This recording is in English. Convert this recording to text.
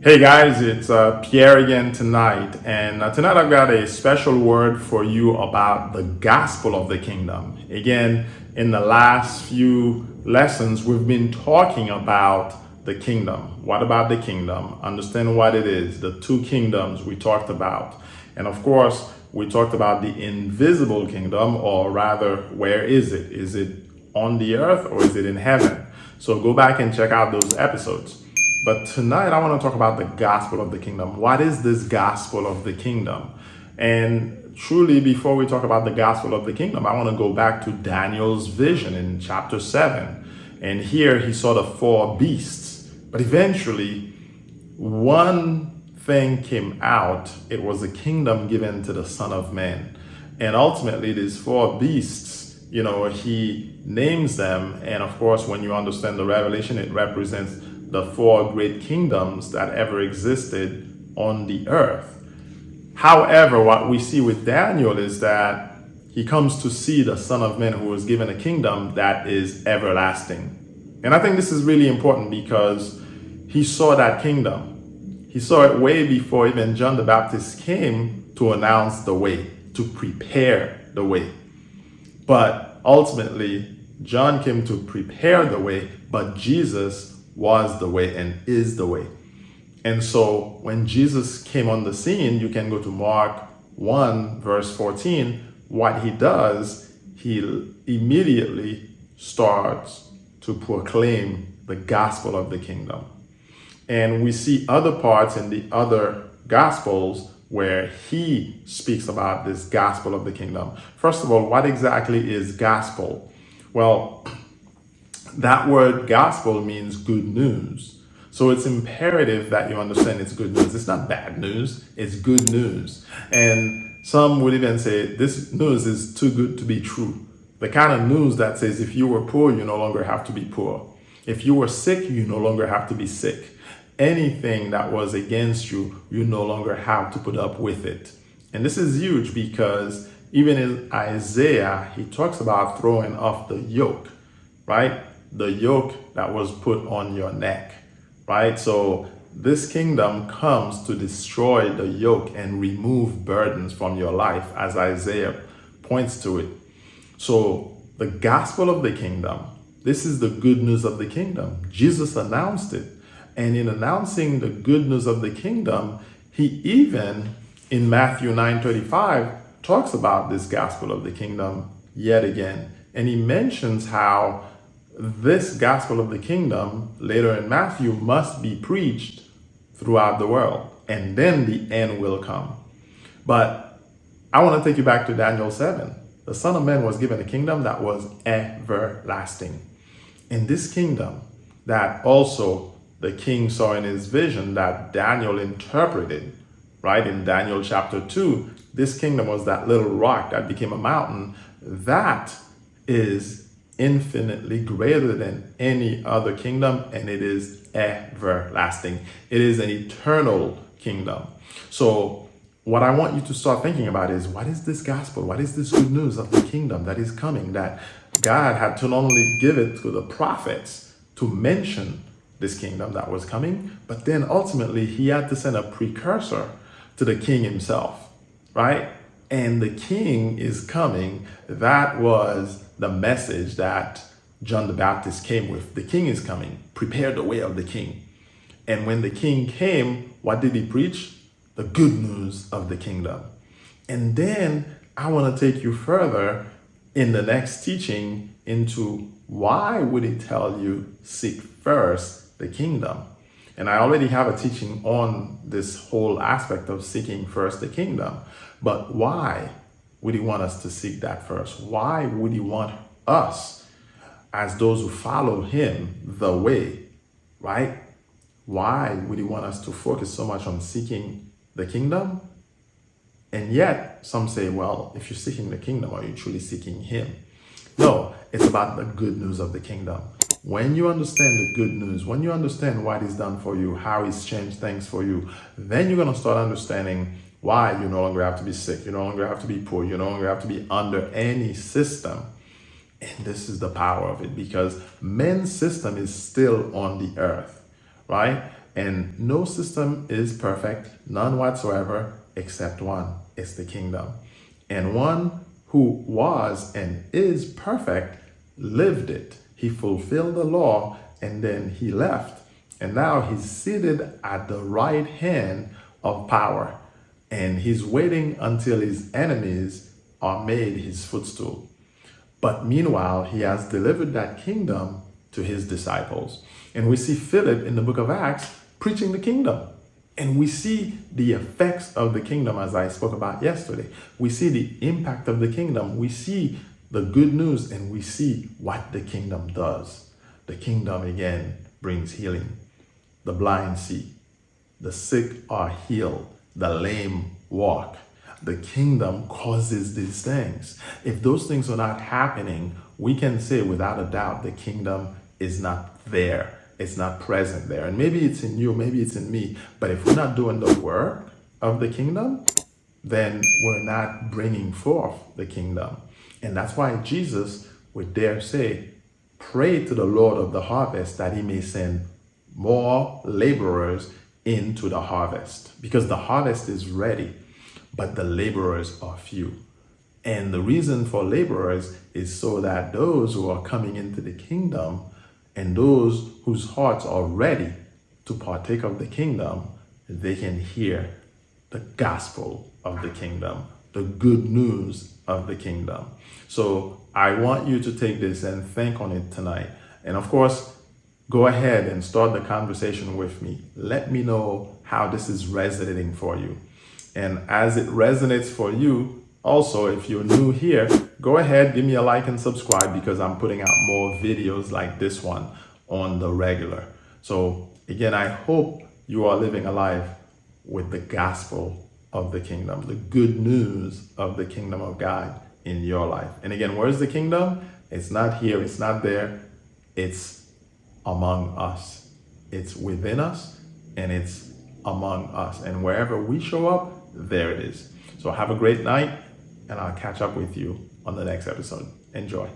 Hey guys, it's Pierre again tonight, and tonight I've got a special word for you about the gospel of the kingdom. Again, in the last few lessons, we've been talking about the kingdom. What about the kingdom? Understand what it is, the two kingdoms we talked about. And of course, we talked about the invisible kingdom, or rather, where is it? Is it on the earth or is it in heaven? So go back and check out those episodes. But tonight I want to talk about the gospel of the kingdom. What is this gospel of the kingdom? And truly, before we talk about the gospel of the kingdom, I want to go back to Daniel's vision in chapter 7. And here he saw the four beasts. But eventually, one thing came out. It was a kingdom given to the Son of Man. And ultimately, these four beasts, he names them. And of course, when you understand the revelation, it represents the four great kingdoms that ever existed on the earth. However, what we see with Daniel is that he comes to see the Son of Man who was given a kingdom that is everlasting. And I think this is really important because he saw that kingdom. He saw it way before even John the Baptist came to announce the way, to prepare the way. But ultimately, John came to prepare the way, but Jesus was the way and is the way. And so when Jesus came on the scene, you can go to Mark 1 verse 14. What he does, he immediately starts to proclaim the gospel of the kingdom. And we see other parts in the other gospels where he speaks about this gospel of the kingdom. First of all, what exactly is gospel? Well, that word gospel means good news. So it's imperative that you understand it's good news. It's not bad news, it's good news. And some would even say this news is too good to be true. The kind of news that says if you were poor, you no longer have to be poor. If you were sick, you no longer have to be sick. Anything that was against you, you no longer have to put up with it. And this is huge because even in Isaiah, he talks about throwing off the yoke, right? The yoke that was put on your neck, right? So this kingdom comes to destroy the yoke and remove burdens from your life, as Isaiah points to it. So the gospel of the kingdom, this is the good news of the kingdom. Jesus announced it. And in announcing the good news of the kingdom, he even, in Matthew 9:35, talks about this gospel of the kingdom yet again. And he mentions how this gospel of the kingdom, later in Matthew, must be preached throughout the world, and then the end will come. But I want to take you back to Daniel 7. The Son of Man was given a kingdom that was everlasting. In this kingdom, that also the king saw in his vision that Daniel interpreted, right? In Daniel chapter 2, this kingdom was that little rock that became a mountain. That is infinitely greater than any other kingdom, and it is everlasting. It is an eternal kingdom. So what I want you to start thinking about is, what is this gospel? What is this good news of the kingdom that is coming, that God had to not only give it to the prophets to mention this kingdom that was coming, but then ultimately he had to send a precursor to the king himself, right? And the king is coming. That was the message that John the Baptist came with. The king is coming. Prepare the way of the king. And when the king came, what did he preach? The good news of the kingdom. And then I want to take you further in the next teaching into why would he tell you seek first the kingdom? And I already have a teaching on this whole aspect of seeking first the kingdom. But why would he want us to seek that first? Why would he want us, as those who follow him, the way, right? Why would he want us to focus so much on seeking the kingdom? And yet, some say, well, if you're seeking the kingdom, are you truly seeking him? No, it's about the good news of the kingdom. When you understand the good news, when you understand what he's done for you, how he's changed things for you, then you're going to start understanding why you no longer have to be sick, you no longer have to be poor, you no longer have to be under any system. And this is the power of it, because men's system is still on the earth, right? And no system is perfect, none whatsoever, except one. It's the kingdom. And one who was and is perfect lived it. He fulfilled the law and then he left. And now he's seated at the right hand of power. And he's waiting until his enemies are made his footstool. But meanwhile, he has delivered that kingdom to his disciples. And we see Philip in the book of Acts preaching the kingdom. And we see the effects of the kingdom, as I spoke about yesterday. We see the impact of the kingdom. We see the good news, and we see what the kingdom does. The kingdom, again, brings healing. The blind see. The sick are healed. The lame walk. The kingdom causes these things. If those things are not happening, we can say without a doubt the kingdom is not there. It's not present there. And maybe it's in you, maybe it's in me. But if we're not doing the work of the kingdom, then we're not bringing forth the kingdom. And that's why Jesus would dare say, pray to the Lord of the harvest that he may send more laborers into the harvest. Because the harvest is ready, but the laborers are few. And the reason for laborers is so that those who are coming into the kingdom and those whose hearts are ready to partake of the kingdom, they can hear the gospel of the kingdom, the good news of the kingdom. So I want you to take this and think on it tonight. And of course, go ahead and start the conversation with me. Let me know how this is resonating for you. And as it resonates for you, also, if you're new here, go ahead, give me a like and subscribe, because I'm putting out more videos like this one on the regular. So again, I hope you are living a life with the gospel of the kingdom, the good news of the kingdom of God in your life. And again, where's the kingdom? It's not here, it's not there, it's among us. It's within us and it's among us. And wherever we show up, there it is. So have a great night, and I'll catch up with you on the next episode. Enjoy.